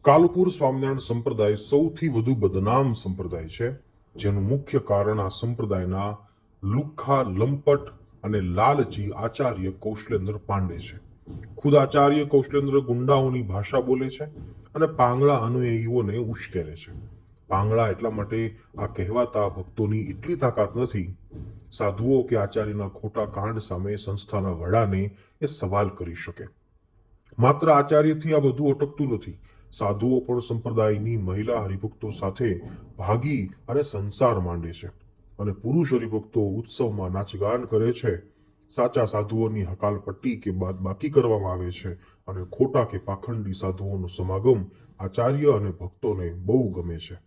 કાલુપુર સ્વામિનારાયણ સંપ્રદાય સૌથી વધુ બદનામ સંપ્રદાય છે, જેનું મુખ્ય કારણ આ સંપ્રદાયના લુખ્ખા, લંપટ અને લાલચી આચાર્ય કૌશલેન્દ્ર પાંડે છે. ખુદ આચાર્ય કૌશલેન્દ્ર ગુંડાઓની ભાષા બોલે છે અને પાંગળા અનુયાયીઓને ઉશ્કેરે છે. પાંગળા એટલા માટે આ કહેવાતા ભક્તોની એટલી તાકાત નથી. સાધુઓ કે આચાર્યના ખોટા કાંડ સામે સંસ્થાના વડાને એ સવાલ કરી શકે. માત્ર આચાર્યથી આ બધું અટકતું નથી. સાધુઓ પણ સંપ્રદાયની મહિલા હરિભક્તો સાથે ભાગી અને સંસાર માંડે છે અને પુરુષ હરિભક્તો ઉત્સવમાં નાચગાન કરે છે. સાચા સાધુઓની હકાલપટ્ટી કે બાદબાકી કરવામાં આવે છે અને ખોટા કે પાખંડી સાધુઓનો સમાગમ આચાર્ય અને ભક્તોને બહુ ગમે છે.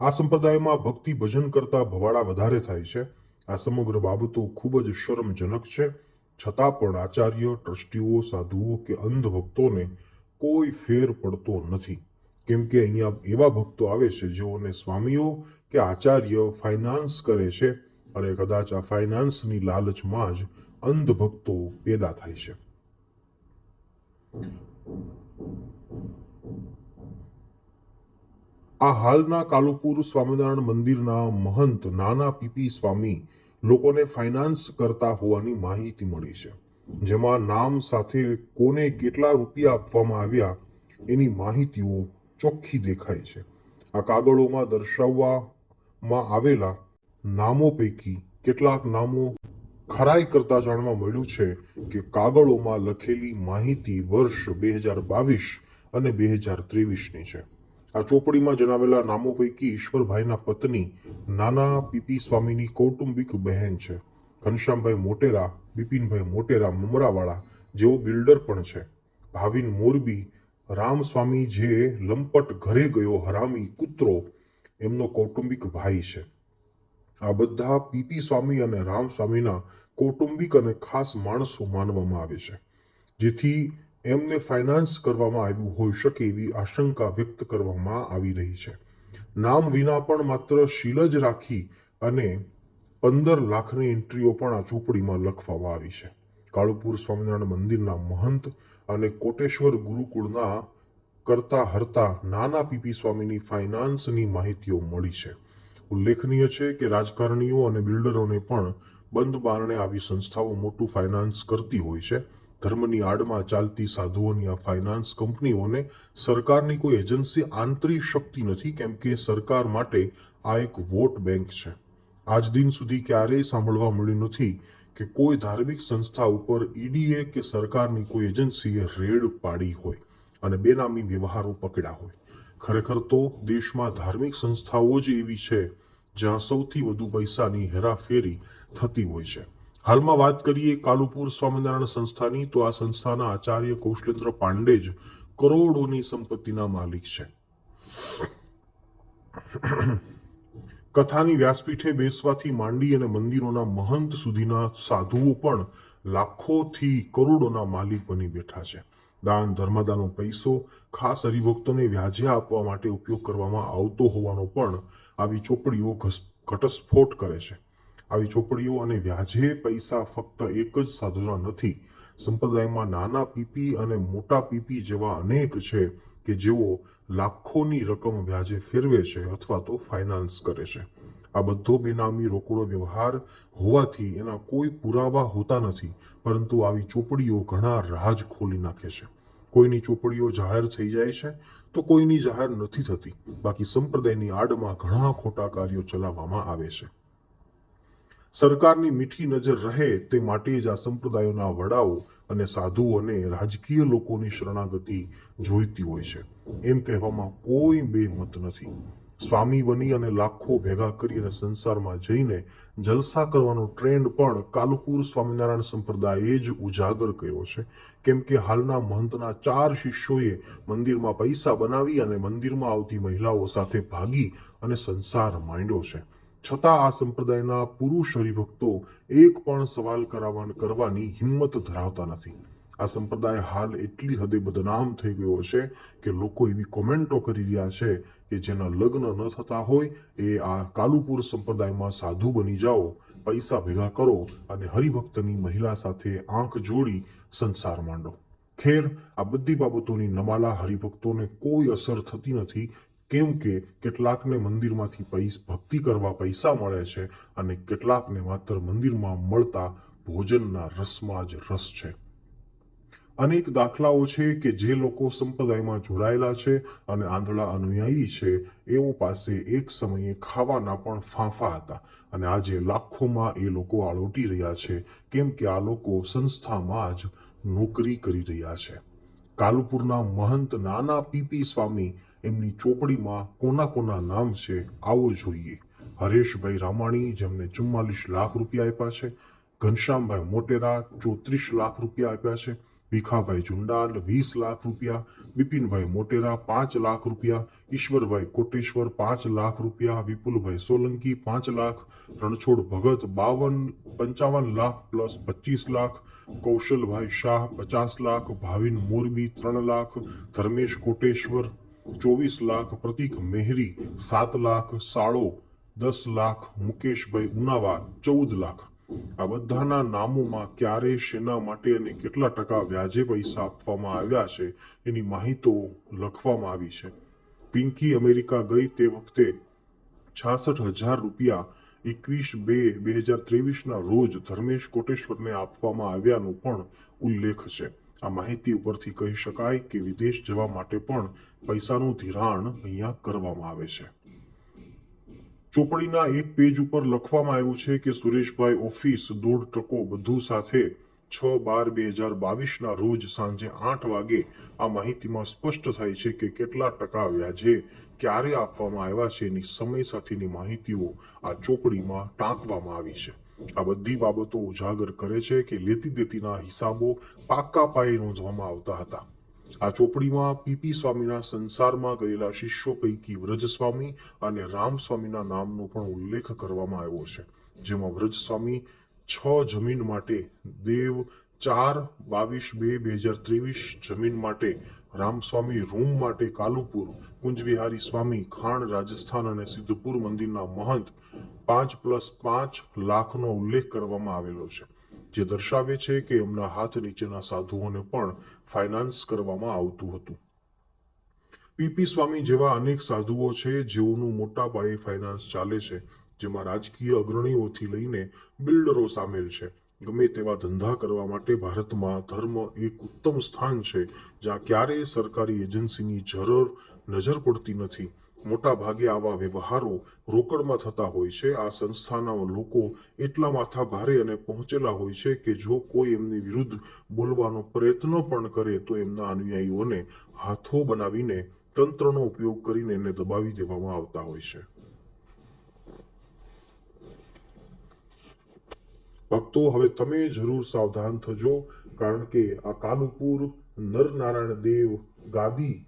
આ સંપ્રદાયમાં ભક્તિ ભજન કરતા ભવાડા વધારે થાય છે. આ સમગ્ર બાબતો ખૂબ જ શરમજનક છે. છતાં પણ આચાર્ય, ટ્રસ્ટીઓ, સાધુઓ કે અંધ ભક્તોને કોઈ ફેર પડતો નથી, કેમ કે અહીંયા એવા ભક્તો આવે છે જેઓને સ્વામીઓ કે આચાર્ય ફાઇનાન્સ કરે છે અને કદાચ આ ફાઇનાન્સની લાલચમાં જ અંધ ભક્તો પેદા થાય છે. આ હાલના કાલુપુર સ્વામિનારાયણ મંદિરના મહંત નાના પીપી સ્વામી લોકોને ફાઇનાન્સ કરતા હોવાની માહિતી મળી છે, જેમાં નામ સાથે કોને કેટલા રૂપિયા આપવામાં આવ્યા એની માહિતીઓ ચોખ્ખી દેખાય છે. આ કાગળોમાં દર્શાવવામાં આવેલા નામો પૈકી કેટલાક નામો ખરાઈ કરતા જાણવા મળ્યું છે કે કાગળોમાં લખેલી માહિતી વર્ષ 2022 અને 2023ની છે. આ ચોપડીમાં જણાવેલા નામો પૈકી ઈશ્વરભાઈના પત્ની નાના પીપી સ્વામીની કૌટુંબિક બહેન છે. ઘનશ્યામભાઈ મોટેરા, બિપિનભાઈ મોટેરા મમરાવાળા, જેઓ બિલ્ડર પણ છે. ભાવિન મોરબી, રામસ્વામી જે લંપટ ઘરે ગયો હરામી કૂતરો, એમનો કૌટુંબિક ભાઈ છે. આ બધા પીપી સ્વામી અને રામસ્વામીના કૌટુંબિક અને ખાસ માણસો માનવામાં આવે છે, જેથી એમને ફાઇનાન્સ કરવામાં આવ્યું હોઈ શકે એવી આશંકા વ્યક્ત કરવામાં આવી રહી છે. નામ વિના પણ માત્ર શીલ જ રાખી અને 15 લાખની એન્ટ્રીઓ પણ આ ચોપડીમાં લખવામાં આવી છે. કાલુપુર સ્વામિનારાયણ મંદિરના મહંત અને કોટેશ્વર ગુરુકુળના કરતા હરતા નાના પીપી સ્વામીની ફાઇનાન્સની માહિતીઓ મળી છે. ઉલ્લેખનીય છે કે રાજકારણીઓ અને બિલ્ડરોને પણ બંધ બારણે આવી સંસ્થાઓ મોટું ફાઇનાન્સ કરતી હોય છે. ધર્મની આડમાં ચાલતી સાધુઓની આ ફાઇનાન્સ કંપનીઓને સરકારની કોઈ એજન્સી આંતરી શકતી નથી, કેમ કે સરકાર માટે આ એક વોટ બેંક છે. આજ દિન સુધી ક્યારેય સાંભળવા મળ્યું નથી કે કોઈ ધાર્મિક સંસ્થા ઉપર ઈડીએ કે સરકારની કોઈ એજન્સીએ રેડ પાડી હોય અને બેનામી વ્યવહારો પકડ્યા હોય. ખરેખર તો દેશમાં ધાર્મિક સંસ્થાઓ જ એવી છે જ્યાં સૌથી વધુ પૈસાની હેરાફેરી થતી હોય છે. હાલમાં વાત કરીએ કાલુપુર સ્વામિનારાયણ સંસ્થાની, તો આ સંસ્થાના આચાર્ય કૌશલેન્દ્ર પાંડે જ કરોડોની સંપત્તિના માલિક છે. કથાની વ્યાસપીઠે બેસવાથી માંડી અને મંદિરોના મહંત સુધીના સાધુઓ પણ લાખોથી કરોડોના માલિક બની બેઠા છે. દાન ધર્મદાનો પૈસો ખાસ હરિભક્તોને વ્યાજે આપવા માટે ઉપયોગ કરવામાં આવતો હોવાનો પણ આવી ચોપડીઓ ઘટસ્ફોટ કરે છે. આવી ચોપડીઓ અને વ્યાજે પૈસા ફક્ત એક જ સાધુના નથી. સંપ્રદાયમાં નાના પીપી અને મોટા પીપી જેવા અનેક છે કે જેઓ લાખોની રકમ વ્યાજે ફેરવે છે અથવા તો ફાઇનાન્સ કરે છે. આ બધો બેનામી રોકડો વ્યવહાર હોવાથી એના કોઈ પુરાવા હોતા નથી, પરંતુ આવી ચોપડીઓ ઘણા રાજ ખોલી નાખે છે. કોઈની ચોપડીઓ જાહેર થઈ જાય છે તો કોઈની જાહેર નથી થતી. બાકી સંપ્રદાયની આડમાં ઘણા ખોટા કાર્યો ચલાવવામાં આવે છે. સરકારની મીઠી નજર રહે તે માટે જ આ સંપ્રદાયોના વડાઓ અને સાધુઓને રાજકીય લોકોની શરણાગતિ જોઈતી હોય છે. એમ કહેવામાં કોઈ બેમત નથી. સ્વામી બની અને લાખો ભેગા કરી અને સંસારમાં જઈને જલસા કરવાનો ટ્રેન્ડ પણ કાલુપુર સ્વામિનારાયણ સંપ્રદાયે જ ઉજાગર કર્યો છે, કેમ કે હાલના મહંતના 4 શિષ્યોએ મંદિરમાં પૈસા બનાવી અને મંદિરમાં આવતી મહિલાઓ સાથે ભાગી અને સંસાર માંડ્યો છે. છતાં આ સંપ્રદાયના પુરુષ હરિભક્તો એક પણ સવાલ કરવાની હિંમત ધરાવતા નથી. આ સંપ્રદાય હાલ એટલી હદે બદનામ થઈ ગયો છે કે લોકો એવી કોમેન્ટો કરી રહ્યા છે કે જેના લગ્ન ન થતા હોય એ આ કાલુપુર સંપ્રદાયમાં સાધુ બની જાઓ, પૈસા ભેગા કરો અને હરિભક્તની મહિલા સાથે આંખ જોડી સંસાર માંડો. ખેર, આ બધી બાબતોની નમાલા હરિભક્તોને કોઈ અસર થતી નથી, કેમ કે કેટલાકને મંદિરમાંથી ભક્તિ કરવા પૈસા મળે છે અને કેટલાકને માત્ર મંદિરમાં મળતા ભોજનના રસમાં જ રસ છે. અનેક દાખલાઓ છે કે જે લોકો સંપ્રદાયમાં જોડાયેલા છે અને આંધળા અનુયાયી છે, એઓ પાસે એક સમયે ખાવાના પણ ફાંફા હતા અને આજે લાખોમાં એ લોકો આળોટી રહ્યા છે, કેમ કે આ લોકો સંસ્થામાં જ નોકરી કરી રહ્યા છે. કાલુપુરના મહંત નાના પીપી સ્વામી, એમની ચોપડીમાં કોના કોના નામ છે આવો જોઈએ. હરેશભાઈ રામાણી, જેમને 44 લાખ રૂપિયા આપ્યા છે. ઘનશ્યામભાઈ મોટેરા 34 લાખ રૂપિયા આપ્યા છે. ભીખાભાઈ જુંડાલ 20 લાખ રૂપિયા. બિપિનભાઈ મોટેરા 5 લાખ રૂપિયા. ઈશ્વરભાઈ કોટેશ્વર 5 લાખ રૂપિયા. વિપુલભાઈ સોલંકી 5 લાખ. રણછોડ ભગત 55 લાખ પ્લસ 25 લાખ. કૌશલભાઈ શાહ 50 લાખ. ભાવિન મોરબી 3 લાખ. ધર્મેશ કોટેશ્વર 24 લાખ. પ્રતીક મેહરી 7 લાખ. સાળો 10 લાખ. મુકેશભાઈ ઉનાવા 14 લાખ. આ બધાના નામોમાં ક્યારે, શેના માટે અને કેટલા ટકા વ્યાજે પૈસા આપવામાં આવ્યા છે એની માહિતી લખવામાં આવી છે. પિંકી અમેરિકા ગઈ તે વખતે 66,000 રૂપિયા 21/2/2023 રોજ ધર્મેશ કોટેશ્વરને આપવામાં આવ્યાનો પણ ઉલ્લેખ છે. આ માહિતી ઉપરથી કહી શકાય કે વિદેશ જવા માટે પણ પૈસાનું ધિરાણ અહીંયા કરવામાં આવે છે. ચોપડીના એક પેજ ઉપર લખવામાં આવ્યું છે કે સુરેશભાઈ ઓફિસ 1.5% બધું સાથે 6/12/2022 રોજ સાંજે 8 વાગે. આ માહિતીમાં સ્પષ્ટ થાય છે કે કેટલા ટકા વ્યાજે ક્યારે આપવામાં આવ્યા છે એની સમય સાથેની માહિતીઓ આ ચોપડીમાં ટાંકવામાં આવી છે. આ બધી બાબતો ઉજાગર કરે છે કે લેતી દેતીના હિસાબો પાકા પાયે નોંધવામાં આવતા હતા. આ ચોપડીમાં પીપી સ્વામીના સંસારમાં ગયેલા શિષ્યો પૈકી વ્રજસ્વામી અને રામસ્વામીના નામનો પણ ઉલ્લેખ કરવામાં આવ્યો છે. જેમાં વ્રજસ્વામી 6 જમીન માટે દેવ, 4/22/2023 જમીન માટે રામસ્વામી, રૂમ માટે કાલુપુર, કુંજવિહારી સ્વામી ખાણ રાજસ્થાન અને સિદ્ધપુર મંદિરના મહંત 5+5 લાખનો ઉલ્લેખ કરવામાં આવેલો છે, જે દર્શાવે છે કે એમના હાથ નીચેના સાધુઓને પણ ફાઇનાન્સ કરવામાં આવતું હતું. પીપી સ્વામી જેવા અનેક સાધુઓ છે જેઓનું મોટા પાયે ફાઇનાન્સ ચાલે છે, જેમાં રાજકીય અગ્રણીઓથી લઈને બિલ્ડરો સામેલ છે. ગમે તેવા ધંધા કરવા માટે ભારતમાં ધર્મ એક ઉત્તમ સ્થાન છે, જ્યાં ક્યારેય સરકારી એજન્સીની નજર પડતી નથી. મોટા ભાગે આવા વ્યવહારો રોકડમાં થતા હોય છે. આ સંસ્થાના લોકો એટલા માથા ભારે અને પહોંચેલા હોય છે કે જો કોઈ એમની વિરુદ્ધ બોલવાનો પ્રયત્ન પણ કરે તો એમના અનુયાયીઓને હાથો બનાવીને તંત્રનો ઉપયોગ કરીને એને દબાવી દેવામાં આવતા હોય છે. ભક્તો, હવે તમે જરૂર સાવધાન થજો, કારણ કે આ કાલુપુર નરનારાયણ દેવ ગાદી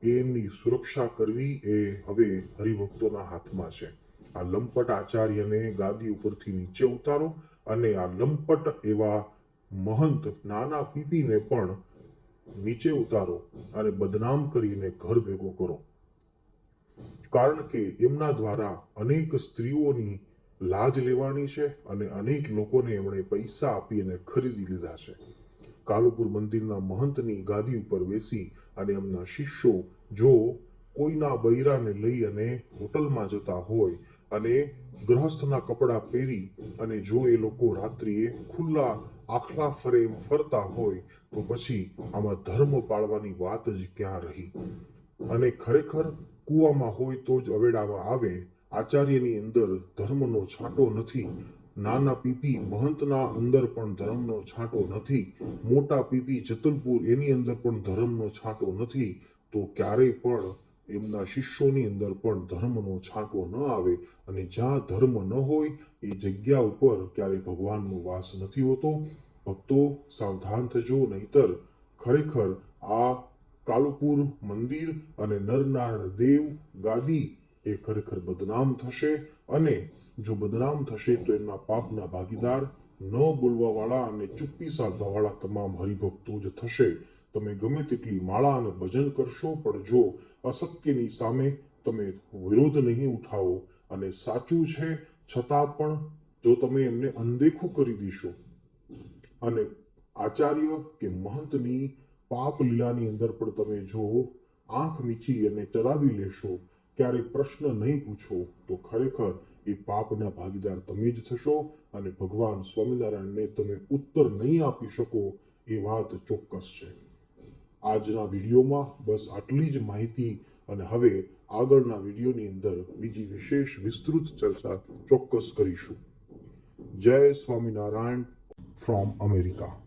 એમની સુરક્ષા કરવી એ હવે હરિભક્તોના હાથમાં છે. આ લંપટ આચાર્યને ગાદી ઉપરથી નીચે ઉતારો અને આ લંપટ એવા મહંત નાના પીપીને પણ નીચે ઉતારો અને બદનામ કરીને ઘર ભેગો કરો, કારણ કે એમના દ્વારા અનેક સ્ત્રીઓની લાજ લેવાની છે અને અનેક લોકોને એમણે પૈસા આપી અને ખરીદી લીધા છે. કાલુપુર મંદિરના મહંતની ગાદી ઉપર બેસી અને એમના શિષ્યો જો કોઈના બૈરાને લઈ અને હોટલમાં જતા હોય અને ગ્રહસ્થના કપડા પહેરી અને જો એ લોકો રાત્રિએ ખુલ્લા આખલા ફરે ફરતા હોય તો પછી આમાં ધર્મ પાળવાની વાત જ ક્યાં રહી. અને ખરેખર કૂવામાં હોય તો જ અવેડામાં આવે. આચાર્યની અંદર ધર્મનો છાંટો નથી. નાના પીપી મહંતના અંદર પણ ધર્મનો છાંટો નથી. મોટા પીપી જતલપુર એની અંદર પણ ધર્મનો છાંટો નથી. તો ક્યારેય પણ એમના શિષ્યોની અંદર પણ ધર્મનો છાંટો ન આવે. અને જ્યાં ધર્મ ન હોય એ જગ્યા ઉપર ક્યારેય ભગવાનનો વાસ નથી હોતો. ભક્તો, સાવધાન થજો, નહીતર ખરેખર આ કાલુપુર મંદિર અને નરનારાયણ દેવ ગાદી એ ખરેખર બદનામ થશે. અને જો બદનામ થશે તો એમના પાપના ભાગીદાર ન બોલવા વાળા અને ચુપ્પી સાધવા વાળા તમામ હરિભક્તો જ થશે. તમે ગમે તેટલી માળા અને ભજન કરશો, પણ જો અસત્યની સામે તમે વિરોધ નહીં ઉઠાવો અને સાચું છે છતાં પણ જો તમે એમને અનદેખું કરી દેશો અને આચાર્ય કે મહંતની પાપ લીલાની અંદર પણ તમે જો આંખ મીચી અને ચલાવી લેશો, ક્યારેય પ્રશ્ન નહીં પૂછો, તો ખરેખર એ પાપના ભાગીદાર તમે જ થશો અને ભગવાન સ્વામિનારાયણને તમે ઉત્તર નહીં આપી શકો એ વાત ચોક્કસ છે. આજના વિડીયોમાં બસ આટલી જ માહિતી અને હવે આગળના વિડીયોની અંદર બીજી વિશેષ વિસ્તૃત ચર્ચા ચોક્કસ કરીશું. જય સ્વામિનારાયણ ફ્રોમ અમેરિકા.